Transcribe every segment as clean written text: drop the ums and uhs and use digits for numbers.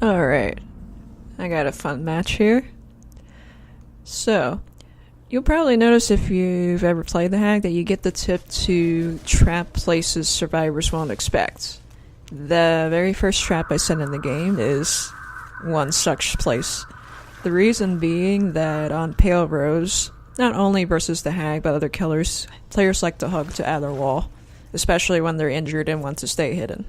Alright, I got a fun match here. So, you'll probably notice if you've ever played the Hag that you get the tip to trap places survivors won't expect. The very first trap I set in the game is one such place. The reason being that on Pale Rose, not only versus the Hag but other killers, players like to hug to either wall, especially when they're injured and want to stay hidden.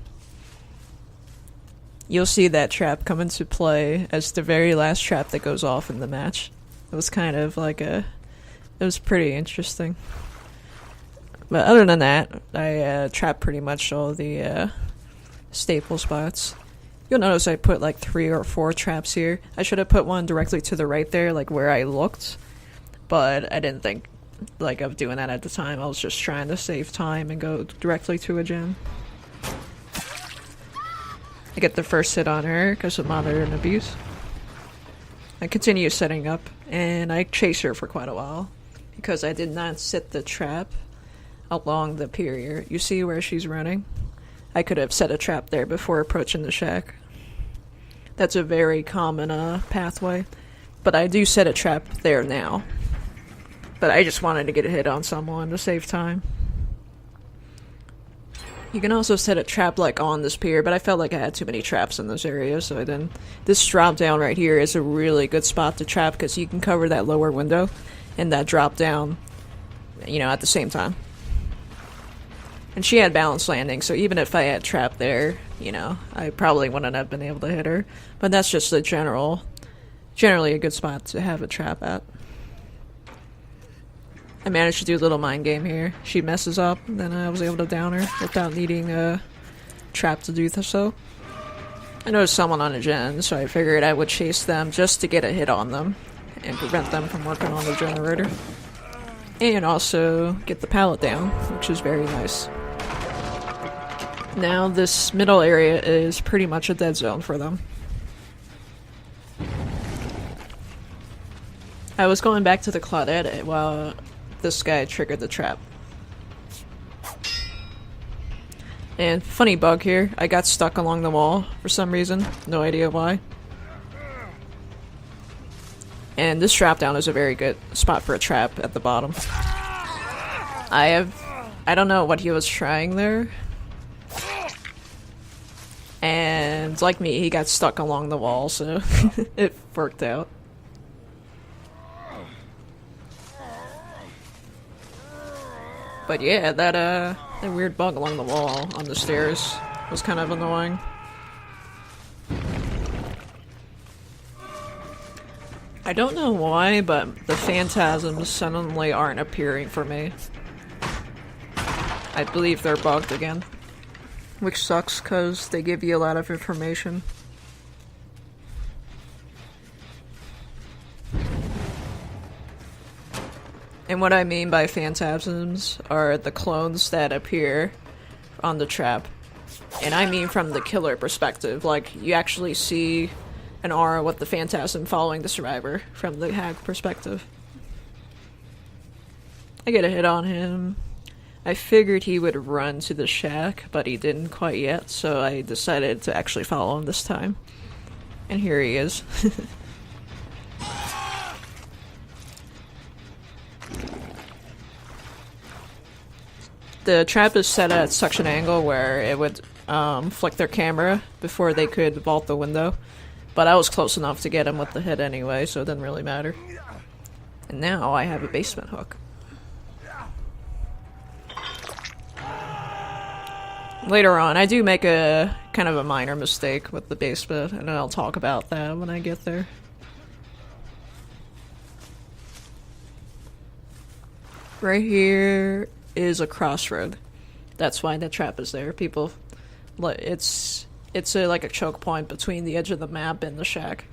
You'll see that trap come into play as the very last trap that goes off in the match. It was kind of like it was pretty interesting. But other than that, I trapped pretty much all the staple spots. You'll notice I put like 3 or 4 traps here. I should have put one directly to the right there, like where I looked. But I didn't think of doing that at the time. I was just trying to save time and go directly to a gem. I get the first hit on her because of modern abuse. I continue setting up, and I chase her for quite a while because I did not set the trap along the pier. You see where she's running? I could have set a trap there before approaching the shack. That's a very common pathway, but I do set a trap there now. But I just wanted to get a hit on someone to save time. You can also set a trap like on this pier, but I felt like I had too many traps in this area, so I didn't. This drop down right here is a really good spot to trap because you can cover that lower window and that drop down, at the same time. And she had balanced landing, so even if I had trapped there, I probably wouldn't have been able to hit her. But that's just a generally a good spot to have a trap at. I managed to do a little mind game here. She messes up, and then I was able to down her without needing a trap to do so. I noticed someone on a gen, so I figured I would chase them just to get a hit on them and prevent them from working on the generator. And also get the pallet down, which is very nice. Now this middle area is pretty much a dead zone for them. I was going back to the Claudette while this guy triggered the trap. And funny bug here, I got stuck along the wall for some reason, no idea why. And this drop down is a very good spot for a trap at the bottom. I don't know what he was trying there. And like me, he got stuck along the wall, so it worked out. But yeah, that weird bug along the wall on the stairs was kind of annoying. I don't know why, but the phantasms suddenly aren't appearing for me. I believe they're bugged again. Which sucks, because they give you a lot of information. And what I mean by phantasms are the clones that appear on the trap. And I mean from the killer perspective, like you actually see an aura with the phantasm following the survivor from the Hag perspective. I get a hit on him. I figured he would run to the shack, but he didn't quite yet, so I decided to actually follow him this time. And here he is. The trap is set at such an angle where it would flick their camera before they could vault the window. But I was close enough to get him with the hit anyway, so it didn't really matter. And now I have a basement hook. Later on, I do make a kind of a minor mistake with the basement, and I'll talk about that when I get there. Right here is a crossroad. That's why the trap is there. People, it's like a choke point between the edge of the map and the shack.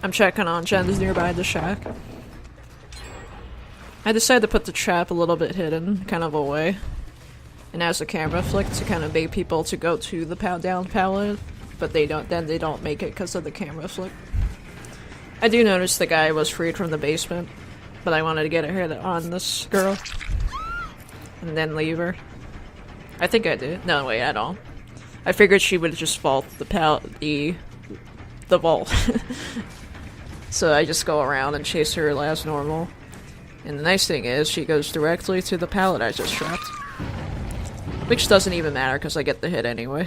I'm checking on gens nearby the shack. I decided to put the trap a little bit hidden, kind of away. And as the camera flicked to kind of bait people to go to the down pallet, but they don't make it because of the camera flick. I do notice the guy was freed from the basement, but I wanted to get a hit on this girl and then leave her. I think I did. No, wait, at all. I figured she would just vault the vault. So I just go around and chase her as normal. And the nice thing is, she goes directly to the pallet I just trapped. Which doesn't even matter, because I get the hit anyway.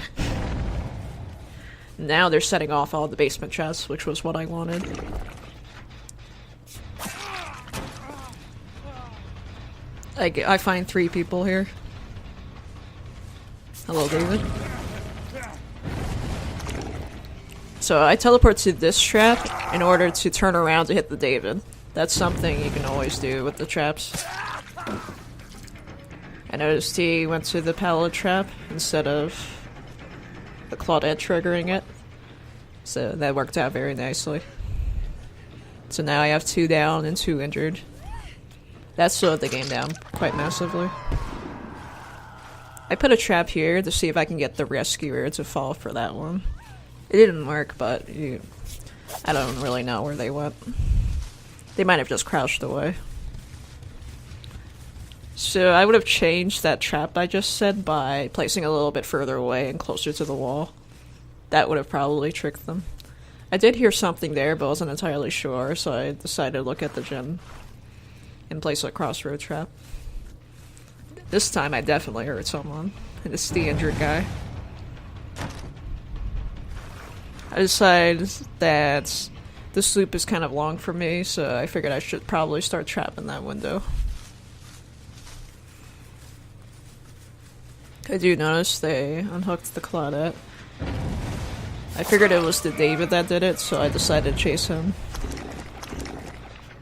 Now they're setting off all the basement chests, which was what I wanted. I find 3 people here. Hello, David. So I teleport to this trap in order to turn around to hit the David. That's something you can always do with the traps. I noticed he went to the pallet trap instead of the Claudette triggering it. So that worked out very nicely. So now I have 2 down and 2 injured. That slowed the game down quite massively. I put a trap here to see if I can get the rescuer to fall for that one. It didn't work, but I don't really know where they went. They might have just crouched away. So I would have changed that trap I just said by placing a little bit further away and closer to the wall. That would have probably tricked them. I did hear something there, but wasn't entirely sure, so I decided to look at the gym and place a crossroad trap. This time I definitely hurt someone, and it's the injured guy. I decided that this loop is kind of long for me, so I figured I should probably start trapping that window. I do notice they unhooked the Claudette. I figured it was the David that did it, so I decided to chase him.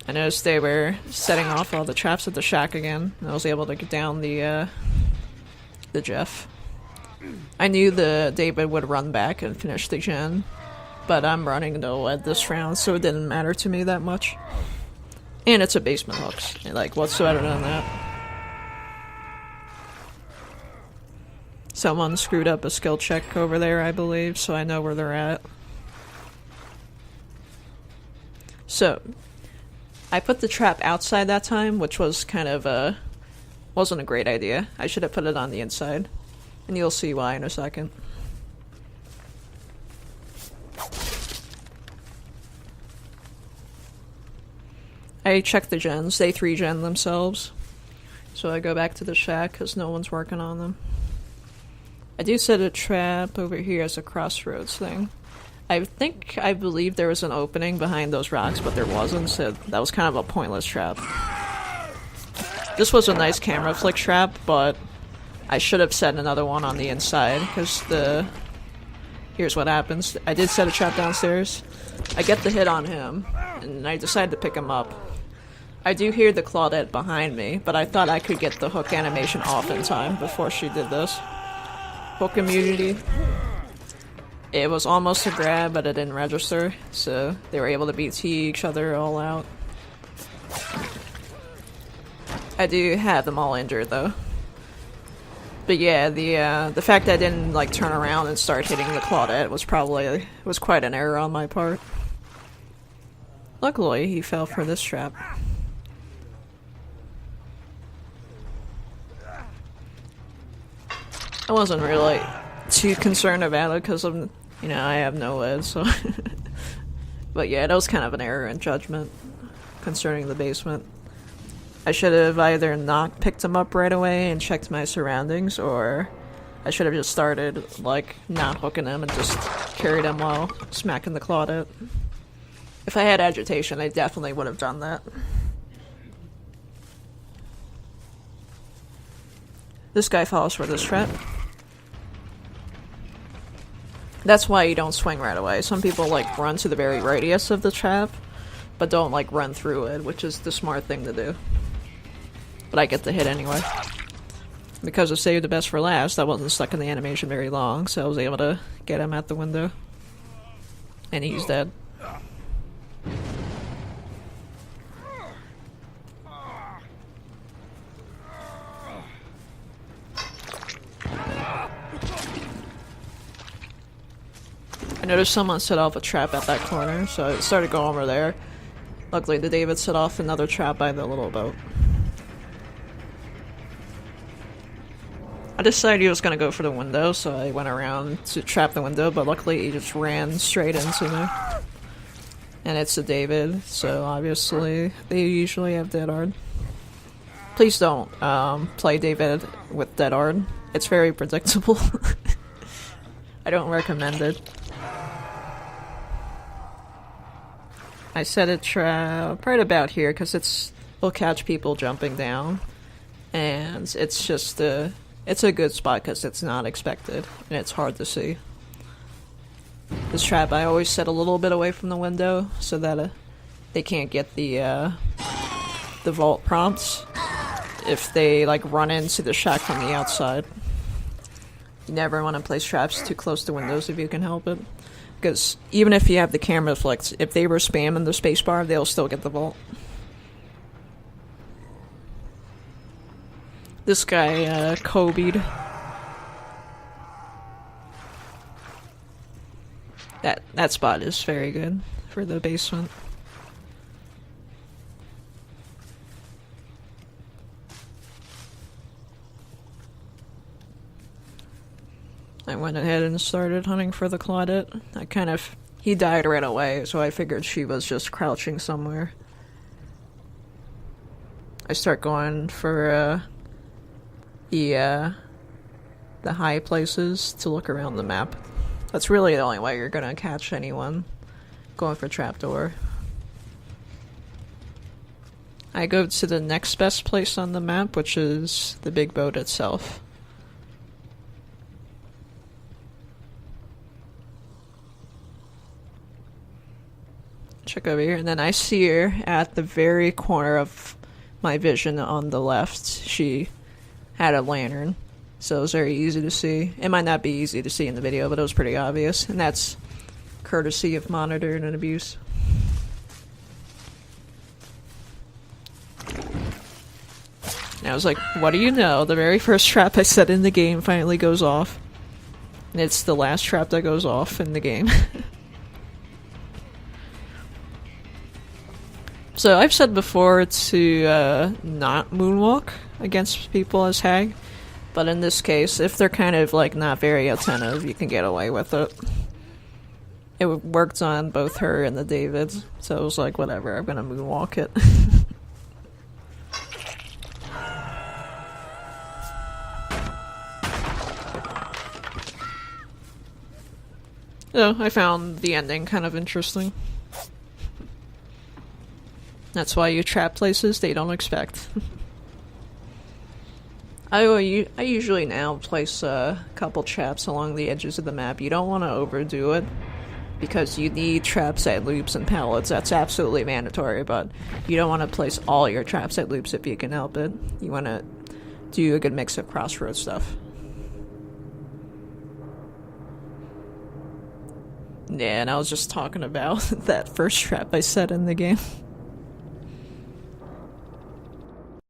I noticed they were setting off all the traps at the shack again, and I was able to get down the Jeff. I knew the David would run back and finish the gen, but I'm running no at this round, so it didn't matter to me that much. And it's a basement hooks. Like, what's better than that? Someone screwed up a skill check over there, I believe, so I know where they're at. So, I put the trap outside that time, which was kind of wasn't a great idea. I should have put it on the inside. And you'll see why in a second. I checked the gens. They 3-gen themselves. So I go back to the shack because no one's working on them. I do set a trap over here as a crossroads thing. I believe there was an opening behind those rocks, but there wasn't, so that was kind of a pointless trap. This was a nice camera flick trap, but I should have set another one on the inside, because here's what happens. I did set a trap downstairs. I get the hit on him, and I decide to pick him up. I do hear the Claudette behind me, but I thought I could get the hook animation off in time before she did this. Hook immunity. It was almost a grab, but it didn't register, so they were able to BT each other all out. I do have them all injured, though. But yeah, the fact that I didn't like turn around and start hitting the Claudette was quite an error on my part. Luckily, he fell for this trap. I wasn't really too concerned about it because of, I have no lead, so. But yeah, that was kind of an error in judgment concerning the basement. I should have either not picked him up right away and checked my surroundings, or I should have just started, not hooking him and just carried him while smacking the Claudette. If I had agitation, I definitely would have done that. This guy falls for this trap. That's why you don't swing right away. Some people run to the very radius of the trap, but don't run through it, which is the smart thing to do. But I get the hit anyway. Because of Save the Best for Last, I wasn't stuck in the animation very long, so I was able to get him at the window. And he's dead. I noticed someone set off a trap at that corner, so I started going over there. Luckily, the David set off another trap by the little boat. I decided he was gonna go for the window, so I went around to trap the window, but luckily he just ran straight into me. And it's a David, so obviously they usually have dead hard. Please don't play David with dead hard. It's very predictable. I don't recommend it. I set a trap right about here because it'll catch people jumping down, and it's just it's a good spot because it's not expected and it's hard to see. This trap I always set a little bit away from the window so that they can't get the vault prompts if they like run into the shack from the outside. You never want to place traps too close to windows if you can help it, because even if you have the camera flicked, if they were spamming the spacebar, they'll still get the vault. This guy Kobe'd. That spot is very good for the basement. I went ahead and started hunting for the Claudette. He died right away, so I figured she was just crouching somewhere. I start going for the high places to look around the map. That's really the only way you're gonna catch anyone going for trapdoor. I go to the next best place on the map, which is the big boat itself. Check over here, and then I see her at the very corner of my vision on the left. She had a lantern, so it was very easy to see. It might not be easy to see in the video, but it was pretty obvious, and that's courtesy of Monitor and Abuse. And I was like, what do you know? The very first trap I set in the game finally goes off. And it's the last trap that goes off in the game. So I've said before to not moonwalk against people as Hag, but in this case, if they're kind of like not very attentive, you can get away with it. It worked on both her and the Davids, so it was like, whatever, I'm gonna moonwalk it. So I found the ending kind of interesting. That's why you trap places they don't expect. I usually now place a couple traps along the edges of the map. You don't want to overdo it, because you need traps at loops and pallets. That's absolutely mandatory, but you don't want to place all your traps at loops if you can help it. You want to do a good mix of crossroad stuff. Yeah, and I was just talking about that first trap I set in the game.